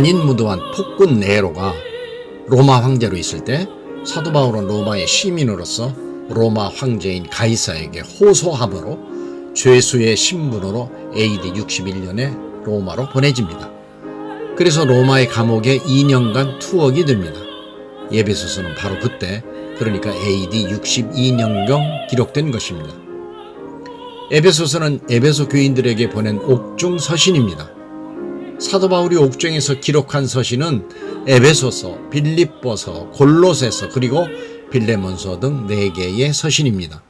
잔인무도한 폭군 네로가 로마 황제로 있을 때 사도 바울은 로마의 시민으로서 로마 황제인 가이사에게 호소함으로 죄수의 신분으로 AD 61년에 로마로 보내집니다. 그래서 로마의 감옥에 2년간 투옥이 됩니다. 에베소서는 바로 그때, 그러니까 AD 62년경 기록된 것입니다. 에베소서는 에베소 교인들에게 보낸 옥중 서신입니다. 사도 바울이 옥중에서 기록한 서신은 에베소서, 빌립보서, 골로새서, 그리고 빌레몬서 등 4개의 서신입니다.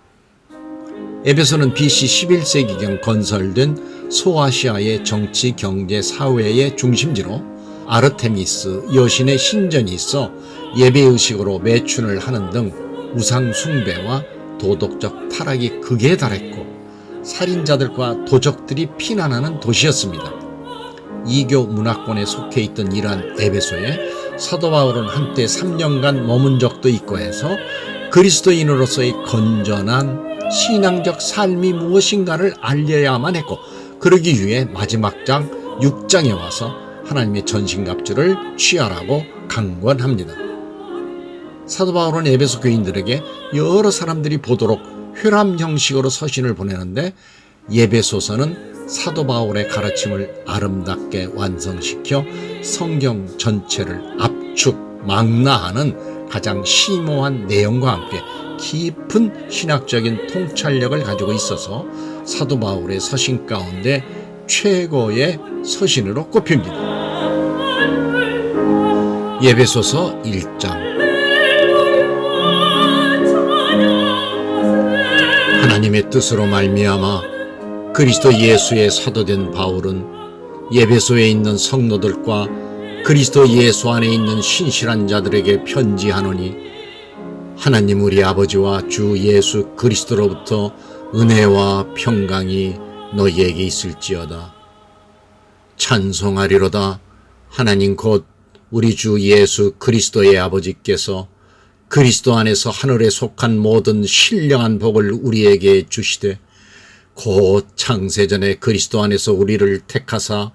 에베소는 BC 11세기경 건설된 소아시아의 정치, 경제, 사회의 중심지로 아르테미스 여신의 신전이 있어 예배의식으로 매춘을 하는 등 우상 숭배와 도덕적 타락이 극에 달했고 살인자들과 도적들이 피난하는 도시였습니다. 이교 문화권에 속해 있던 이러한 에베소에 사도 바울은 한때 3년간 머문 적도 있고 해서 그리스도인으로서의 건전한 신앙적 삶이 무엇인가를 알려야만 했고, 그러기 위해 마지막 장 6장에 와서 하나님의 전신갑주를 취하라고 강권합니다. 사도 바울은 에베소 교인들에게 여러 사람들이 보도록 회람 형식으로 서신을 보내는데, 에베소서는 사도 바울의 가르침을 아름답게 완성시켜 성경 전체를 압축, 망라하는 가장 심오한 내용과 함께 깊은 신학적인 통찰력을 가지고 있어서 사도 바울의 서신 가운데 최고의 서신으로 꼽힙니다. 에베소서 1장. 하나님의 뜻으로 말미암아 그리스도 예수의 사도된 바울은 에베소에 있는 성도들과 그리스도 예수 안에 있는 신실한 자들에게 편지하노니, 하나님 우리 아버지와 주 예수 그리스도로부터 은혜와 평강이 너희에게 있을지어다. 찬송하리로다. 하나님 곧 우리 주 예수 그리스도의 아버지께서 그리스도 안에서 하늘에 속한 모든 신령한 복을 우리에게 주시되, 곧 창세전에 그리스도 안에서 우리를 택하사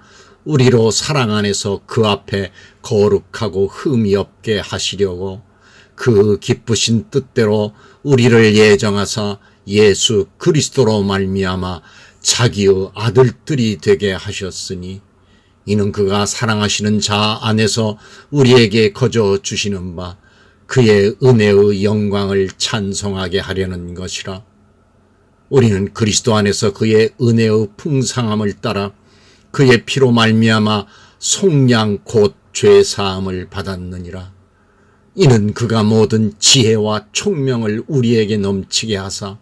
우리로 사랑 안에서 그 앞에 거룩하고 흠이 없게 하시려고 그 기쁘신 뜻대로 우리를 예정하사 예수 그리스도로 말미암아 자기의 아들들이 되게 하셨으니, 이는 그가 사랑하시는 자 안에서 우리에게 거저 주시는 바 그의 은혜의 영광을 찬송하게 하려는 것이라. 우리는 그리스도 안에서 그의 은혜의 풍성함을 따라 그의 피로 말미암아 속량 곧 죄사함을 받았느니라. 이는 그가 모든 지혜와 총명을 우리에게 넘치게 하사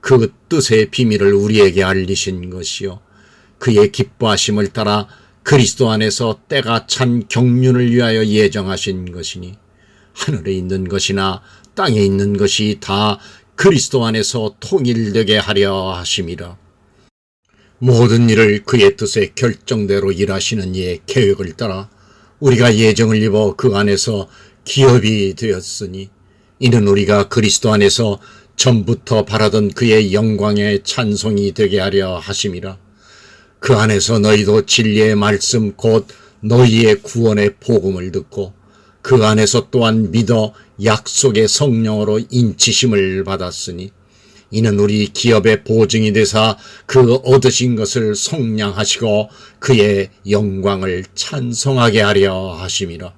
그 뜻의 비밀을 우리에게 알리신 것이요, 그의 기뻐하심을 따라 그리스도 안에서 때가 찬 경륜을 위하여 예정하신 것이니, 하늘에 있는 것이나 땅에 있는 것이 다 그리스도 안에서 통일되게 하려 하심이라. 모든 일을 그의 뜻의 결정대로 일하시는 이의 계획을 따라 우리가 예정을 입어 그 안에서 기업이 되었으니, 이는 우리가 그리스도 안에서 전부터 바라던 그의 영광의 찬송이 되게 하려 하심이라. 그 안에서 너희도 진리의 말씀 곧 너희의 구원의 복음을 듣고 그 안에서 또한 믿어 약속의 성령으로 인치심을 받았으니, 이는 우리 기업의 보증이 되사 그 얻으신 것을 속량하시고 그의 영광을 찬송하게 하려 하심이라.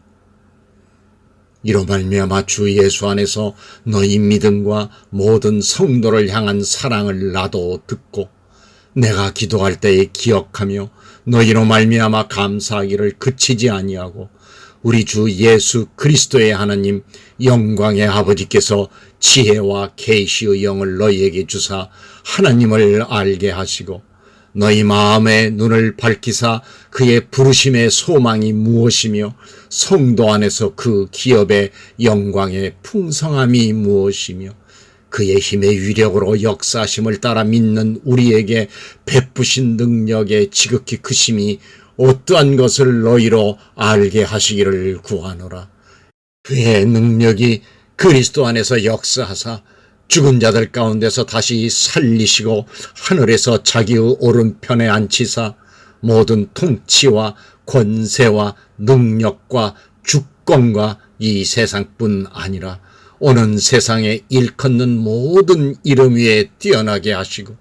이로 말미암아 주 예수 안에서 너희 믿음과 모든 성도를 향한 사랑을 나도 듣고 내가 기도할 때에 기억하며 너희로 말미암아 감사하기를 그치지 아니하고, 우리 주 예수 그리스도의 하나님 영광의 아버지께서 지혜와 계시의 영을 너희에게 주사 하나님을 알게 하시고 너희 마음의 눈을 밝히사 그의 부르심의 소망이 무엇이며 성도 안에서 그 기업의 영광의 풍성함이 무엇이며 그의 힘의 위력으로 역사하심을 따라 믿는 우리에게 베푸신 능력의 지극히 크심이 어떠한 것을 너희로 알게 하시기를 구하노라. 그의 능력이 그리스도 안에서 역사하사 죽은 자들 가운데서 다시 살리시고 하늘에서 자기의 오른편에 앉히사 모든 통치와 권세와 능력과 주권과 이 세상뿐 아니라 오는 세상에 일컫는 모든 이름 위에 뛰어나게 하시고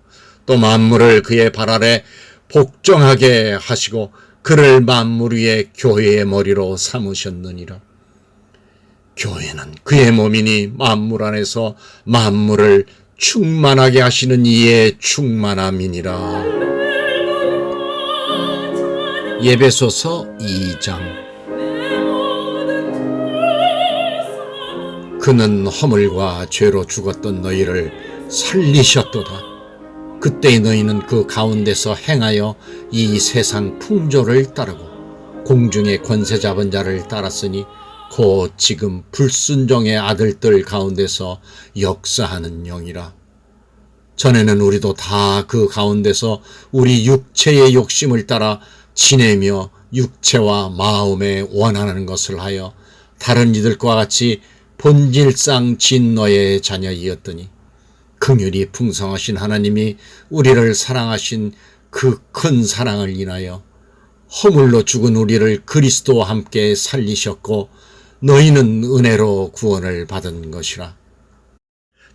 또 만물을 그의 발 아래 복종하게 하시고 그를 만물 위에 교회의 머리로 삼으셨느니라. 교회는 그의 몸이니 만물 안에서 만물을 충만하게 하시는 이의 충만함이니라. 에베소서 2장. 그는 허물과 죄로 죽었던 너희를 살리셨도다. 그때의 너희는 그 가운데서 행하여 이 세상 풍조를 따르고 공중의 권세 잡은 자를 따랐으니 곧 지금 불순종의 아들들 가운데서 역사하는 영이라. 전에는 우리도 다 그 가운데서 우리 육체의 욕심을 따라 지내며 육체와 마음에 원하는 것을 하여 다른 이들과 같이 본질상 진노의 자녀이었더니 긍휼이 풍성하신 하나님이 우리를 사랑하신 그 큰 사랑을 인하여 허물로 죽은 우리를 그리스도와 함께 살리셨고 너희는 은혜로 구원을 받은 것이라.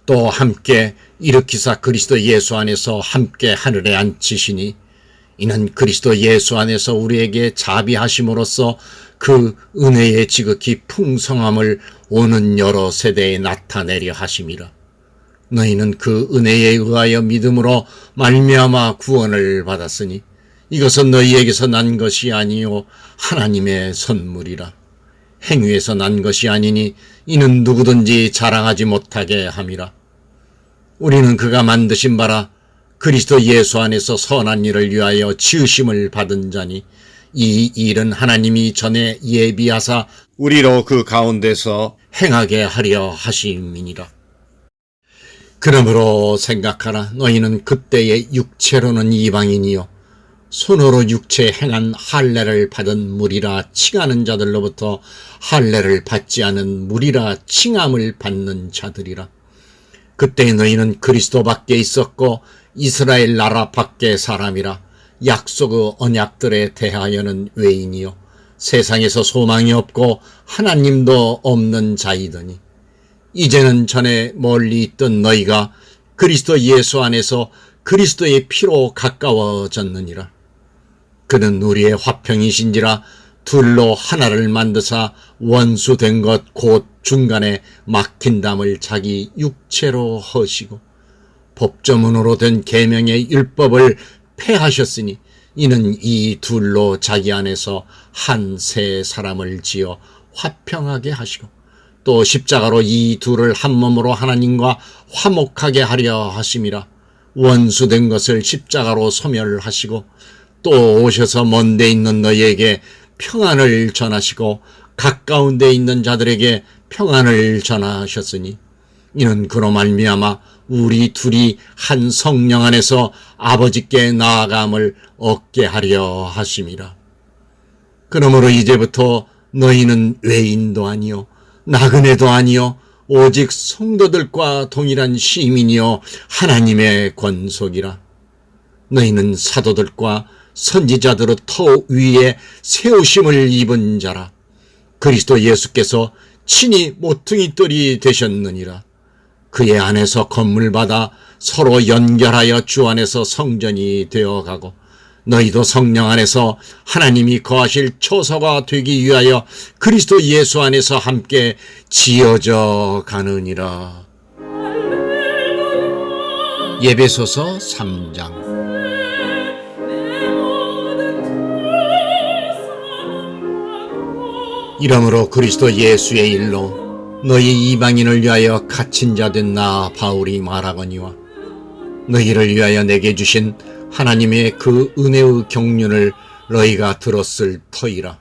또 함께 일으키사 그리스도 예수 안에서 함께 하늘에 앉히시니 이는 그리스도 예수 안에서 우리에게 자비하심으로써 그 은혜의 지극히 풍성함을 오는 여러 세대에 나타내려 하심이라. 너희는 그 은혜에 의하여 믿음으로 말미암아 구원을 받았으니 이것은 너희에게서 난 것이 아니요 하나님의 선물이라. 행위에서 난 것이 아니니 이는 누구든지 자랑하지 못하게 함이라. 우리는 그가 만드신 바라 그리스도 예수 안에서 선한 일을 위하여 지으심을 받은 자니 이 일은 하나님이 전에 예비하사 우리로 그 가운데서 행하게 하려 하심이니라. 그러므로 생각하라. 너희는 그때의 육체로는 이방인이요 손으로 육체에 행한 할례를 받은 무리라 칭하는 자들로부터 할례를 받지 않은 무리라 칭함을 받는 자들이라. 그때 너희는 그리스도 밖에 있었고 이스라엘 나라 밖의 사람이라. 약속의 언약들에 대하여는 외인이요 세상에서 소망이 없고 하나님도 없는 자이더니 이제는 전에 멀리 있던 너희가 그리스도 예수 안에서 그리스도의 피로 가까워졌느니라. 그는 우리의 화평이신지라 둘로 하나를 만드사 원수된 것 곧 중간에 막힌 담을 자기 육체로 허시고 법조문으로 된 계명의 율법을 폐하셨으니 이는 이 둘로 자기 안에서 한 새 사람을 지어 화평하게 하시고 또 십자가로 이 둘을 한 몸으로 하나님과 화목하게 하려 하심이라. 원수된 것을 십자가로 소멸하시고 또 오셔서 먼 데 있는 너희에게 평안을 전하시고 가까운 데 있는 자들에게 평안을 전하셨으니 이는 그로 말미암아 우리 둘이 한 성령 안에서 아버지께 나아감을 얻게 하려 하심이라. 그러므로 이제부터 너희는 외인도 아니요 나그네도 아니요 오직 성도들과 동일한 시민이요 하나님의 권속이라. 너희는 사도들과 선지자들의 터 위에 세우심을 입은 자라. 그리스도 예수께서 친히 모퉁이돌이 되셨느니라. 그의 안에서 건물받아 서로 연결하여 주 안에서 성전이 되어가고 너희도 성령 안에서 하나님이 거하실 처소가 되기 위하여 그리스도 예수 안에서 함께 지어져 가느니라. 에베소서 3장. 이러므로 그리스도 예수의 일로 너희 이방인을 위하여 갇힌 자 된 나 바울이 말하거니와 너희를 위하여 내게 주신 하나님의 그 은혜의 경륜을 너희가 들었을 터이라.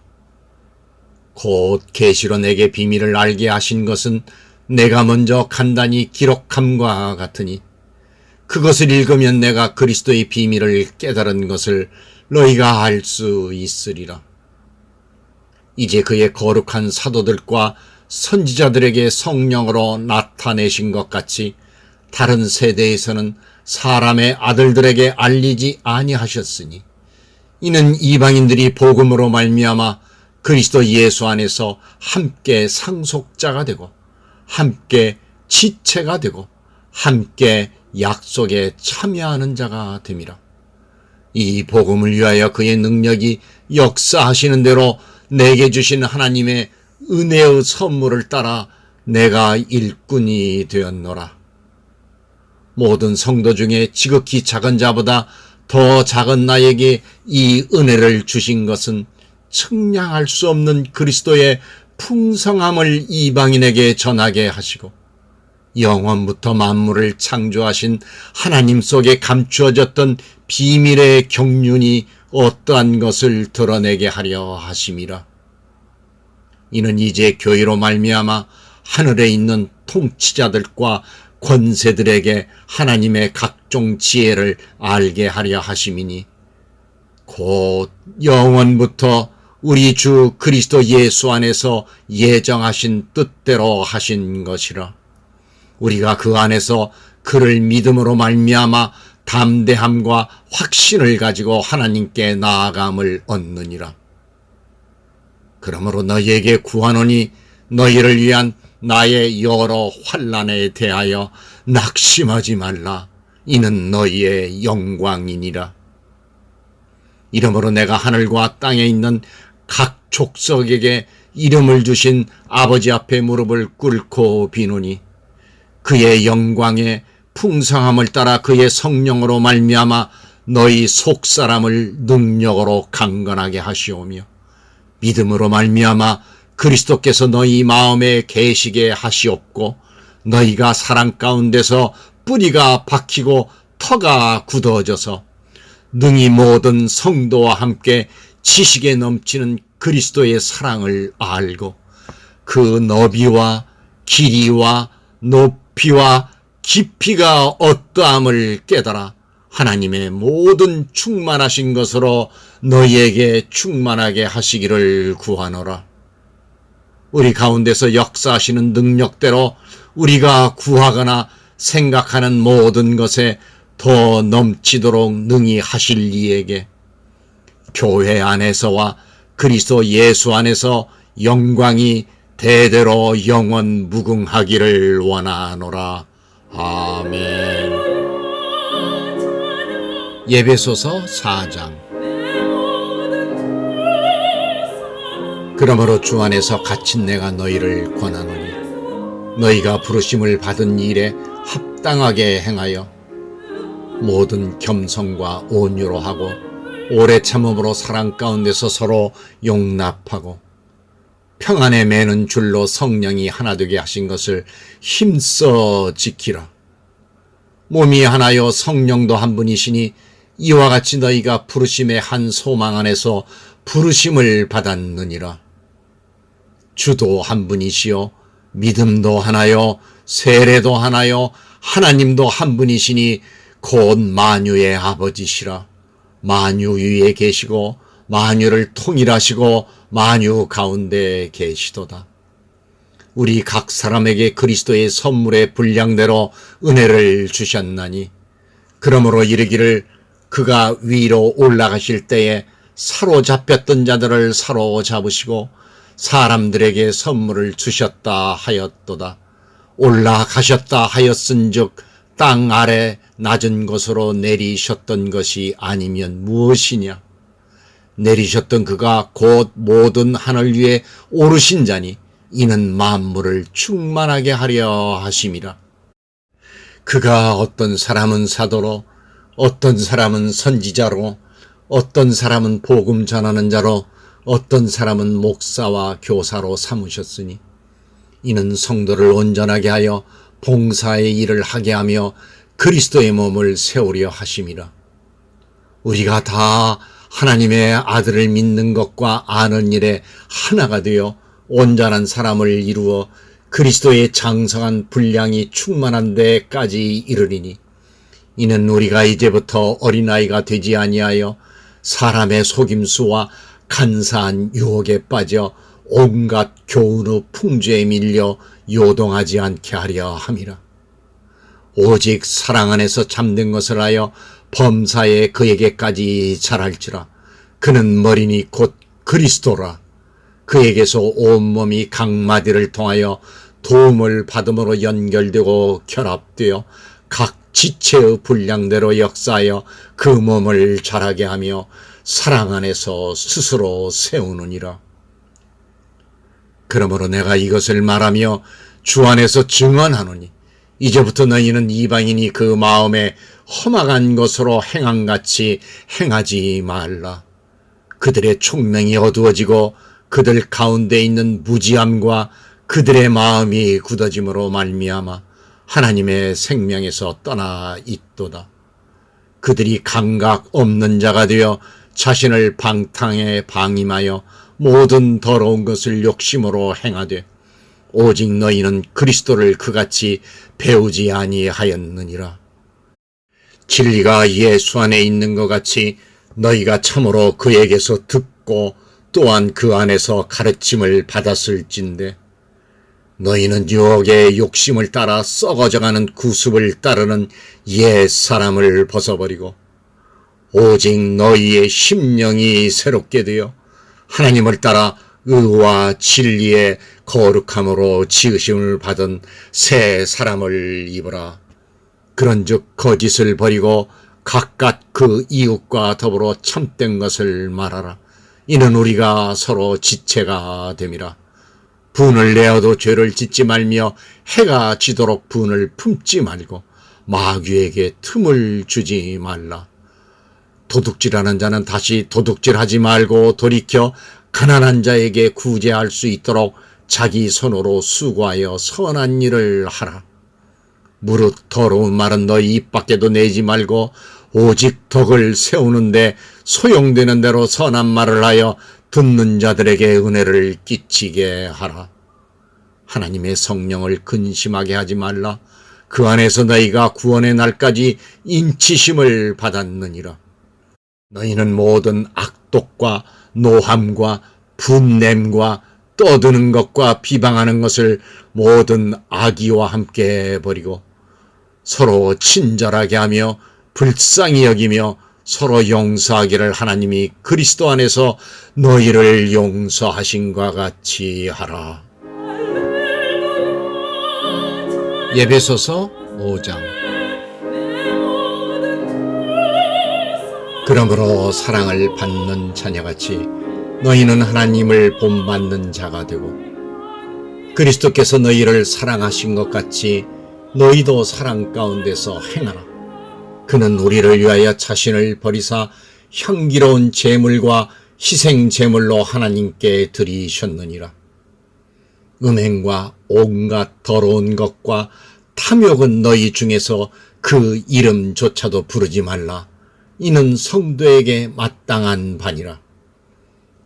곧 계시로 내게 비밀을 알게 하신 것은 내가 먼저 간단히 기록함과 같으니 그것을 읽으면 내가 그리스도의 비밀을 깨달은 것을 너희가 알 수 있으리라. 이제 그의 거룩한 사도들과 선지자들에게 성령으로 나타내신 것 같이 다른 세대에서는 사람의 아들들에게 알리지 아니하셨으니 이는 이방인들이 복음으로 말미암아 그리스도 예수 안에서 함께 상속자가 되고 함께 지체가 되고 함께 약속에 참여하는 자가 됨이라. 이 복음을 위하여 그의 능력이 역사하시는 대로 내게 주신 하나님의 은혜의 선물을 따라 내가 일꾼이 되었노라. 모든 성도 중에 지극히 작은 자보다 더 작은 나에게 이 은혜를 주신 것은 측량할 수 없는 그리스도의 풍성함을 이방인에게 전하게 하시고 영원부터 만물을 창조하신 하나님 속에 감추어졌던 비밀의 경륜이 어떠한 것을 드러내게 하려 하심이라. 이는 이제 교회로 말미암아 하늘에 있는 통치자들과 권세들에게 하나님의 각종 지혜를 알게 하려 하심이니 곧 영원부터 우리 주 그리스도 예수 안에서 예정하신 뜻대로 하신 것이라. 우리가 그 안에서 그를 믿음으로 말미암아 담대함과 확신을 가지고 하나님께 나아감을 얻느니라. 그러므로 너희에게 구하노니 너희를 위한 나의 여러 환난에 대하여 낙심하지 말라. 이는 너희의 영광이니라. 이러므로 내가 하늘과 땅에 있는 각 족속에게 이름을 주신 아버지 앞에 무릎을 꿇고 비노니 그의 영광의 풍성함을 따라 그의 성령으로 말미암아 너희 속사람을 능력으로 강건하게 하시오며 믿음으로 말미암아 그리스도께서 너희 마음에 계시게 하시옵고 너희가 사랑 가운데서 뿌리가 박히고 터가 굳어져서 능히 모든 성도와 함께 지식에 넘치는 그리스도의 사랑을 알고 그 너비와 길이와 높이와 깊이가 어떠함을 깨달아 하나님의 모든 충만하신 것으로 너희에게 충만하게 하시기를 구하노라. 우리 가운데서 역사하시는 능력대로 우리가 구하거나 생각하는 모든 것에 더 넘치도록 능히 하실 이에게 교회 안에서와 그리스도 예수 안에서 영광이 대대로 영원 무궁하기를 원하노라. 아멘. 예배소서 4장. 그러므로 주 안에서 갇힌 내가 너희를 권하노니 너희가 부르심을 받은 일에 합당하게 행하여 모든 겸손과 온유로 하고 오래 참음으로 사랑 가운데서 서로 용납하고 평안에 매는 줄로 성령이 하나 되게 하신 것을 힘써 지키라. 몸이 하나요 성령도 한 분이시니 이와 같이 너희가 부르심의 한 소망 안에서 부르심을 받았느니라. 주도 한 분이시요 믿음도 하나요 세례도 하나요 하나님도 한 분이시니 곧 만유의 아버지시라. 만유 위에 계시고 만유를 통일하시고 만유 가운데 계시도다. 우리 각 사람에게 그리스도의 선물의 분량대로 은혜를 주셨나니 그러므로 이르기를 그가 위로 올라가실 때에 사로잡혔던 자들을 사로잡으시고 사람들에게 선물을 주셨다 하였도다. 올라가셨다 하였은즉 땅 아래 낮은 곳으로 내리셨던 것이 아니면 무엇이냐. 내리셨던 그가 곧 모든 하늘 위에 오르신 자니 이는 만물을 충만하게 하려 하심이라. 그가 어떤 사람은 사도로 어떤 사람은 선지자로 어떤 사람은 복음 전하는 자로 어떤 사람은 목사와 교사로 삼으셨으니 이는 성도를 온전하게 하여 봉사의 일을 하게 하며 그리스도의 몸을 세우려 하심이라. 우리가 다 하나님의 아들을 믿는 것과 아는 일에 하나가 되어 온전한 사람을 이루어 그리스도의 장성한 분량이 충만한 데까지 이르리니 이는 우리가 이제부터 어린아이가 되지 아니하여 사람의 속임수와 간사한 유혹에 빠져 온갖 교훈의 풍조에 밀려 요동하지 않게 하려 함이라. 오직 사랑 안에서 참된 것을 하여 범사에 그에게까지 자랄지라. 그는 머리니 곧 그리스도라. 그에게서 온몸이 각마디를 통하여 도움을 받음으로 연결되고 결합되어 각 지체의 분량대로 역사하여 그 몸을 자라게 하며 사랑 안에서 스스로 세우느니라. 그러므로 내가 이것을 말하며 주 안에서 증언하노니 이제부터 너희는 이방인이 그 마음에 험악한 것으로 행함같이 행하지 말라. 그들의 총명이 어두워지고 그들 가운데 있는 무지함과 그들의 마음이 굳어짐으로 말미암아 하나님의 생명에서 떠나 있도다. 그들이 감각 없는 자가 되어 자신을 방탕에 방임하여 모든 더러운 것을 욕심으로 행하되 오직 너희는 그리스도를 그같이 배우지 아니하였느니라. 진리가 예수 안에 있는 것 같이 너희가 참으로 그에게서 듣고 또한 그 안에서 가르침을 받았을진데 너희는 유혹의 욕심을 따라 썩어져가는 구습을 따르는 옛 사람을 벗어버리고 오직 너희의 심령이 새롭게 되어 하나님을 따라 의와 진리의 거룩함으로 지으심을 받은 새 사람을 입으라. 그런즉 거짓을 버리고 각각 그 이웃과 더불어 참된 것을 말하라. 이는 우리가 서로 지체가 됨이라. 분을 내어도 죄를 짓지 말며 해가 지도록 분을 품지 말고 마귀에게 틈을 주지 말라. 도둑질하는 자는 다시 도둑질하지 말고 돌이켜 가난한 자에게 구제할 수 있도록 자기 손으로 수고하여 선한 일을 하라. 무릇 더러운 말은 너희 입 밖에도 내지 말고 오직 덕을 세우는데 소용되는 대로 선한 말을 하여 듣는 자들에게 은혜를 끼치게 하라. 하나님의 성령을 근심하게 하지 말라. 그 안에서 너희가 구원의 날까지 인치심을 받았느니라. 너희는 모든 악독과 노함과 분냄과 떠드는 것과 비방하는 것을 모든 악의와 함께 버리고 서로 친절하게 하며 불쌍히 여기며 서로 용서하기를 하나님이 그리스도 안에서 너희를 용서하신과 같이 하라. 에베소서 5장. 그러므로 사랑을 받는 자녀같이 너희는 하나님을 본받는 자가 되고 그리스도께서 너희를 사랑하신 것 같이 너희도 사랑 가운데서 행하라. 그는 우리를 위하여 자신을 버리사 향기로운 제물과 희생 제물로 하나님께 드리셨느니라. 음행과 온갖 더러운 것과 탐욕은 너희 중에서 그 이름조차도 부르지 말라. 이는 성도에게 마땅한 바니라.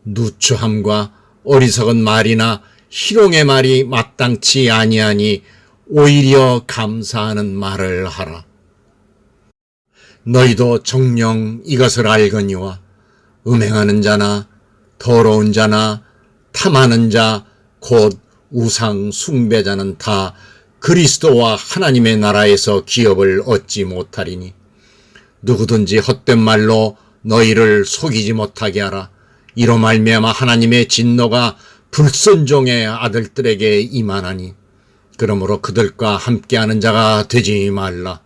누추함과 어리석은 말이나 희롱의 말이 마땅치 아니하니 오히려 감사하는 말을 하라. 너희도 정녕 이것을 알거니와 음행하는 자나 더러운 자나 탐하는 자 곧 우상 숭배자는 다 그리스도와 하나님의 나라에서 기업을 얻지 못하리니 누구든지 헛된 말로 너희를 속이지 못하게 하라. 이로 말미암아 하나님의 진노가 불순종의 아들들에게 임하나니 그러므로 그들과 함께하는 자가 되지 말라.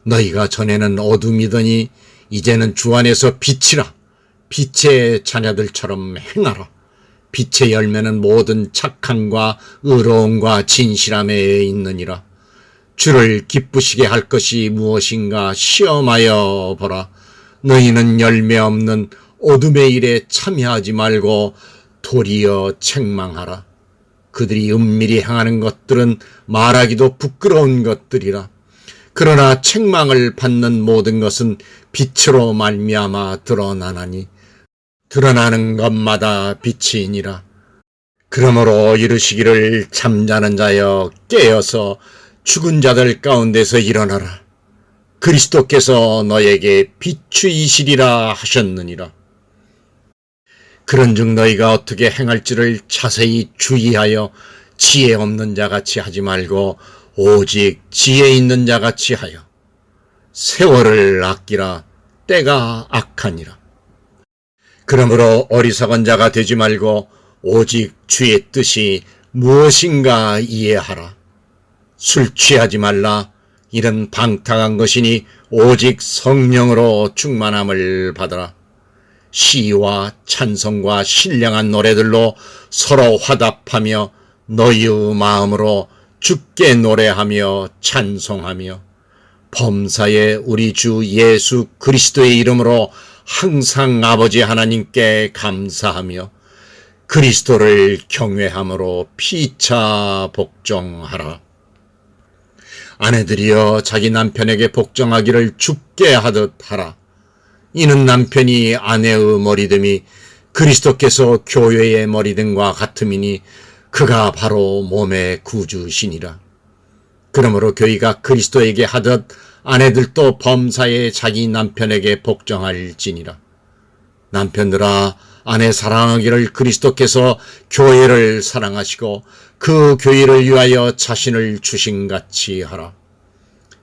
너희가 전에는 어둠이더니 이제는 주 안에서 빛이라. 빛의 자녀들처럼 행하라. 빛의 열매는 모든 착함과 의로움과 진실함에 있느니라. 주를 기쁘시게 할 것이 무엇인가 시험하여 보라. 너희는 열매 없는 어둠의 일에 참여하지 말고 도리어 책망하라. 그들이 은밀히 행하는 것들은 말하기도 부끄러운 것들이라. 그러나 책망을 받는 모든 것은 빛으로 말미암아 드러나나니 드러나는 것마다 빛이니라. 그러므로 이르시기를 잠자는 자여 깨어서 죽은 자들 가운데서 일어나라. 그리스도께서 너에게 비추이시리라 하셨느니라. 그런즉 너희가 어떻게 행할지를 자세히 주의하여 지혜 없는 자같이 하지 말고 오직 지혜 있는 자같이 하여 세월을 아끼라. 때가 악하니라. 그러므로 어리석은 자가 되지 말고 오직 주의 뜻이 무엇인가 이해하라. 술 취하지 말라. 이는 방탕한 것이니 오직 성령으로 충만함을 받으라. 시와 찬송과 신령한 노래들로 서로 화답하며 너희의 마음으로 주께 노래하며 찬송하며 범사에 우리 주 예수 그리스도의 이름으로 항상 아버지 하나님께 감사하며 그리스도를 경외함으로 피차 복종하라. 아내들이여 자기 남편에게 복종하기를 주께 하듯 하라. 이는 남편이 아내의 머리됨이 그리스도께서 교회의 머리됨과 같음이니 그가 바로 몸의 구주시니라. 그러므로 교회가 그리스도에게 하듯 아내들도 범사에 자기 남편에게 복종할지니라. 남편들아 아내 사랑하기를 그리스도께서 교회를 사랑하시고 그 교회를 위하여 자신을 주신같이 하라.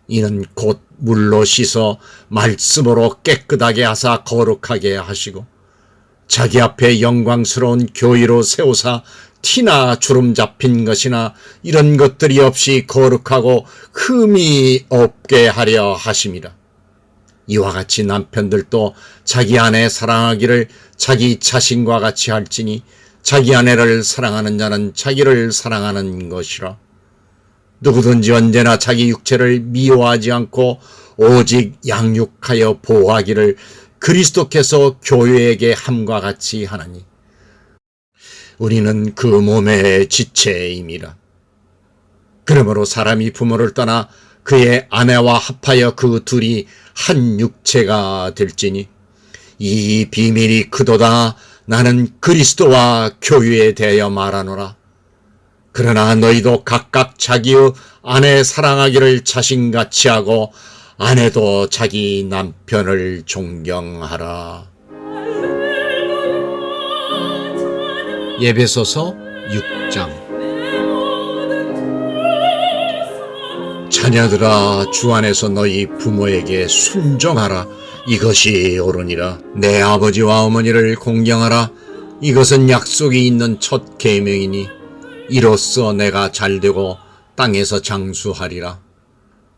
이는 곧 물로 씻어 말씀으로 깨끗하게 하사 거룩하게 하시고 자기 앞에 영광스러운 교회로 세우사 티나 주름 잡힌 것이나 이런 것들이 없이 거룩하고 흠이 없게 하려 하심이라. 이와 같이 남편들도 자기 아내 사랑하기를 자기 자신과 같이 할지니 자기 아내를 사랑하는 자는 자기를 사랑하는 것이라. 누구든지 언제나 자기 육체를 미워하지 않고 오직 양육하여 보호하기를 그리스도께서 교회에게 함과 같이 하나니 우리는 그 몸의 지체임이라. 그러므로 사람이 부모를 떠나 그의 아내와 합하여 그 둘이 한 육체가 될지니 이 비밀이 크도다. 나는 그리스도와 교회에 대하여 말하노라. 그러나 너희도 각각 자기의 아내 사랑하기를 자신같이 하고 아내도 자기 남편을 존경하라. 에베소서 6장. 자녀들아 주 안에서 너희 부모에게 순종하라. 이것이 옳으니라. 내 아버지와 어머니를 공경하라. 이것은 약속이 있는 첫 계명이니 이로써 내가 잘되고 땅에서 장수하리라.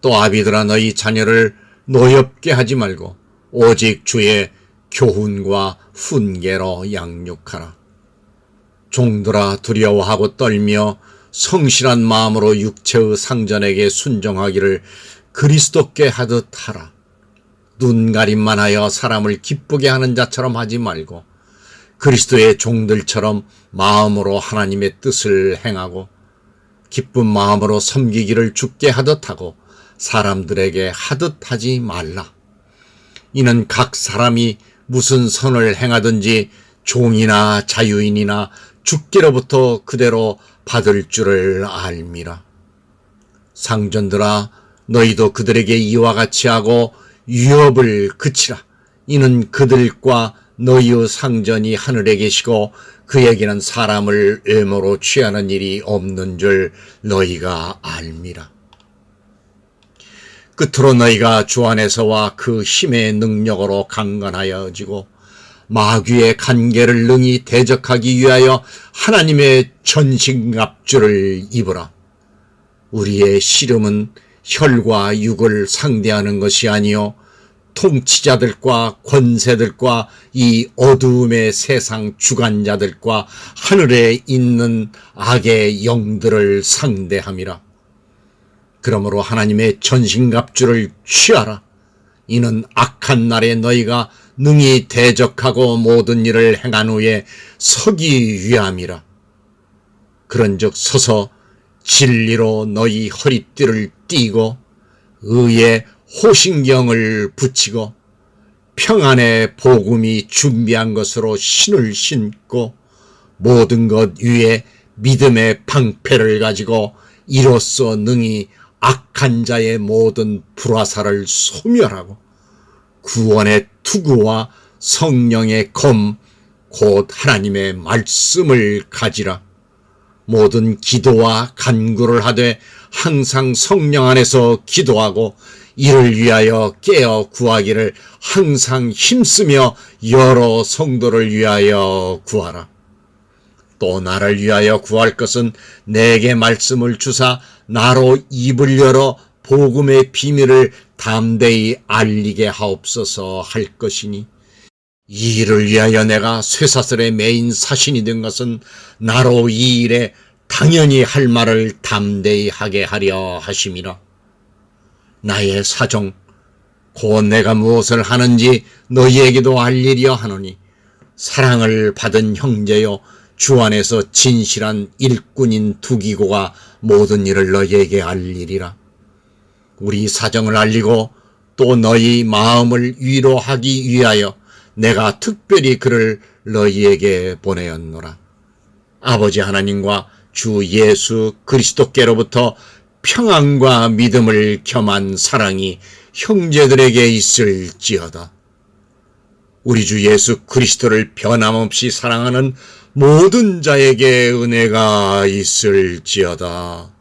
또 아비들아 너희 자녀를 노엽게 하지 말고 오직 주의 교훈과 훈계로 양육하라. 종들아 두려워하고 떨며 성실한 마음으로 육체의 상전에게 순종하기를 그리스도께 하듯 하라. 눈가림만 하여 사람을 기쁘게 하는 자처럼 하지 말고 그리스도의 종들처럼 마음으로 하나님의 뜻을 행하고 기쁜 마음으로 섬기기를 주께 하듯 하고 사람들에게 하듯 하지 말라. 이는 각 사람이 무슨 선을 행하든지 종이나 자유인이나 주께로부터 그대로 받을 줄을 알미라. 상전들아 너희도 그들에게 이와 같이 하고 유업을 그치라. 이는 그들과 너희의 상전이 하늘에 계시고 그에게는 사람을 외모로 취하는 일이 없는 줄 너희가 알미라. 끝으로 너희가 주 안에서와 그 힘의 능력으로 강건하여지고 마귀의 간계를 능히 대적하기 위하여 하나님의 전신갑주를 입으라. 우리의 씨름은 혈과 육을 상대하는 것이 아니요 통치자들과 권세들과 이 어두움의 세상 주관자들과 하늘에 있는 악의 영들을 상대함이라. 그러므로 하나님의 전신갑주를 취하라. 이는 악한 날에 너희가 능히 대적하고 모든 일을 행한 후에 서기 위함이라. 그런즉 서서 진리로 너희 허리띠를 띠고 의의 호신경을 붙이고 평안의 복음이 준비한 것으로 신을 신고 모든 것 위에 믿음의 방패를 가지고 이로써 능히 악한 자의 모든 불화살을 소멸하고 구원의 투구와 성령의 검 곧 하나님의 말씀을 가지라. 모든 기도와 간구를 하되 항상 성령 안에서 기도하고 이를 위하여 깨어 구하기를 항상 힘쓰며 여러 성도를 위하여 구하라. 또 나를 위하여 구할 것은 내게 말씀을 주사 나로 입을 열어 복음의 비밀을 담대히 알리게 하옵소서 할 것이니, 이 일을 위하여 내가 쇠사슬에 매인 사신이 된 것은 나로 이 일에 당연히 할 말을 담대히 하게 하려 하심이라. 나의 사정 곧 내가 무엇을 하는지 너희에게도 알리려 하노니, 사랑을 받은 형제여 주 안에서 진실한 일꾼인 두기고가 모든 일을 너희에게 알리리라. 우리 사정을 알리고 또 너희 마음을 위로하기 위하여 내가 특별히 그를 너희에게 보내었노라. 아버지 하나님과 주 예수 그리스도께로부터 평안과 믿음을 겸한 사랑이 형제들에게 있을지어다. 우리 주 예수 그리스도를 변함없이 사랑하는 모든 자에게 은혜가 있을지어다.